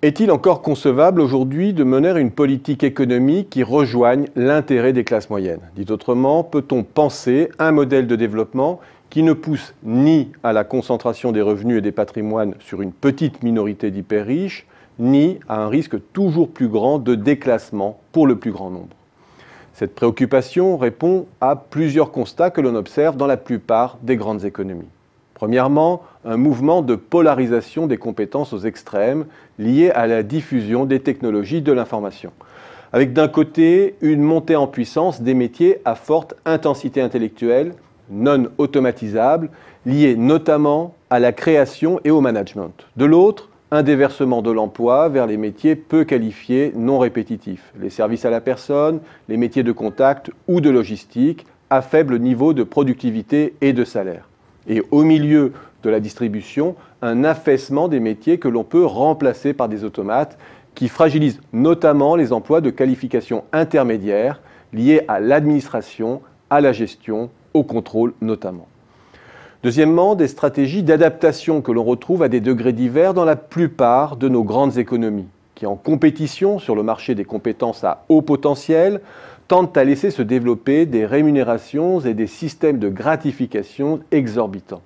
Est-il encore concevable aujourd'hui de mener une politique économique qui rejoigne l'intérêt des classes moyennes? Dit autrement, peut-on penser un modèle de développement qui ne pousse ni à la concentration des revenus et des patrimoines sur une petite minorité d'hyper riches, ni à un risque toujours plus grand de déclassement pour le plus grand nombre? Cette préoccupation répond à plusieurs constats que l'on observe dans la plupart des grandes économies. Premièrement, un mouvement de polarisation des compétences aux extrêmes lié à la diffusion des technologies de l'information. Avec d'un côté une montée en puissance des métiers à forte intensité intellectuelle, non automatisables, liés notamment à la création et au management. De l'autre, un déversement de l'emploi vers les métiers peu qualifiés, non répétitifs, les services à la personne, les métiers de contact ou de logistique, à faible niveau de productivité et de salaire. Et au milieu de la distribution, un affaissement des métiers que l'on peut remplacer par des automates qui fragilisent notamment les emplois de qualification intermédiaire liés à l'administration, à la gestion, au contrôle notamment. Deuxièmement, des stratégies d'adaptation que l'on retrouve à des degrés divers dans la plupart de nos grandes économies, qui en compétition sur le marché des compétences à haut potentiel, tentent à laisser se développer des rémunérations et des systèmes de gratification exorbitants.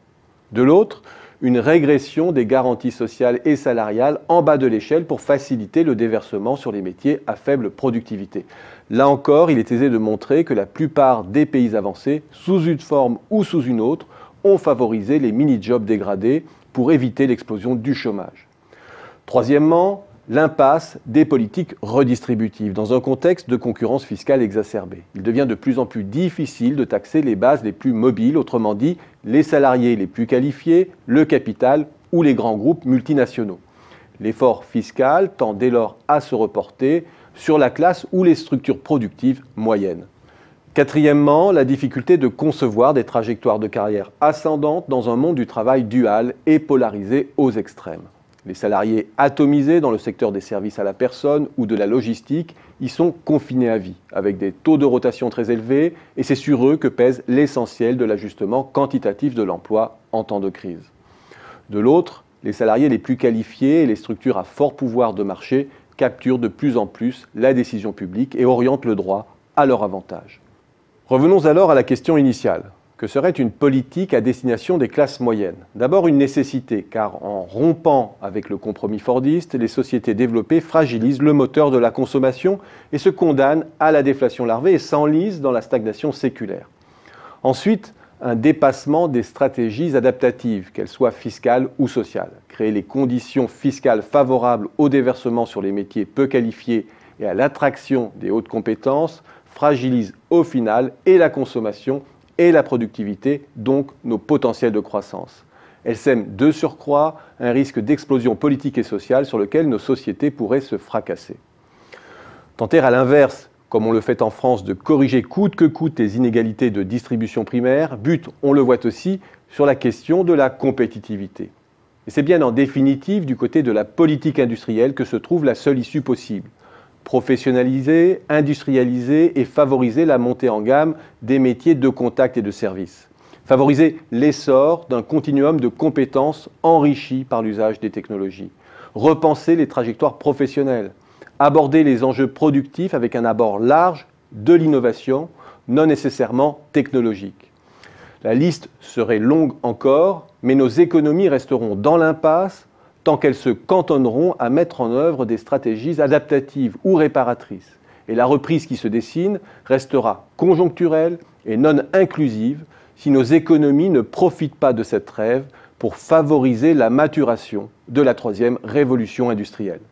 De l'autre, une régression des garanties sociales et salariales en bas de l'échelle pour faciliter le déversement sur les métiers à faible productivité. Là encore, il est aisé de montrer que la plupart des pays avancés, sous une forme ou sous une autre, ont favorisé les mini-jobs dégradés pour éviter l'explosion du chômage. Troisièmement, l'impasse des politiques redistributives dans un contexte de concurrence fiscale exacerbée. Il devient de plus en plus difficile de taxer les bases les plus mobiles, autrement dit les salariés les plus qualifiés, le capital ou les grands groupes multinationaux. L'effort fiscal tend dès lors à se reporter sur la classe ou les structures productives moyennes. Quatrièmement, la difficulté de concevoir des trajectoires de carrière ascendantes dans un monde du travail dual et polarisé aux extrêmes. Les salariés atomisés dans le secteur des services à la personne ou de la logistique y sont confinés à vie, avec des taux de rotation très élevés, et c'est sur eux que pèse l'essentiel de l'ajustement quantitatif de l'emploi en temps de crise. De l'autre, les salariés les plus qualifiés et les structures à fort pouvoir de marché capturent de plus en plus la décision publique et orientent le droit à leur avantage. Revenons alors à la question initiale. Que serait une politique à destination des classes moyennes? D'abord une nécessité, car en rompant avec le compromis fordiste, les sociétés développées fragilisent le moteur de la consommation et se condamnent à la déflation larvée et s'enlisent dans la stagnation séculaire. Ensuite, un dépassement des stratégies adaptatives, qu'elles soient fiscales ou sociales. Créer les conditions fiscales favorables au déversement sur les métiers peu qualifiés et à l'attraction des hautes compétences fragilise au final et la consommation et la productivité, donc nos potentiels de croissance. Elle sème de surcroît un risque d'explosion politique et sociale sur lequel nos sociétés pourraient se fracasser. Tenter à l'inverse, comme on le fait en France, de corriger coûte que coûte les inégalités de distribution primaire, bute, on le voit aussi, sur la question de la compétitivité. Et c'est bien en définitive du côté de la politique industrielle que se trouve la seule issue possible. Professionnaliser, industrialiser et favoriser la montée en gamme des métiers de contact et de services. Favoriser l'essor d'un continuum de compétences enrichies par l'usage des technologies. Repenser les trajectoires professionnelles. Aborder les enjeux productifs avec un abord large de l'innovation, non nécessairement technologique. La liste serait longue encore, mais nos économies resteront dans l'impasse tant qu'elles se cantonneront à mettre en œuvre des stratégies adaptatives ou réparatrices. Et la reprise qui se dessine restera conjoncturelle et non inclusive si nos économies ne profitent pas de cette trêve pour favoriser la maturation de la troisième révolution industrielle.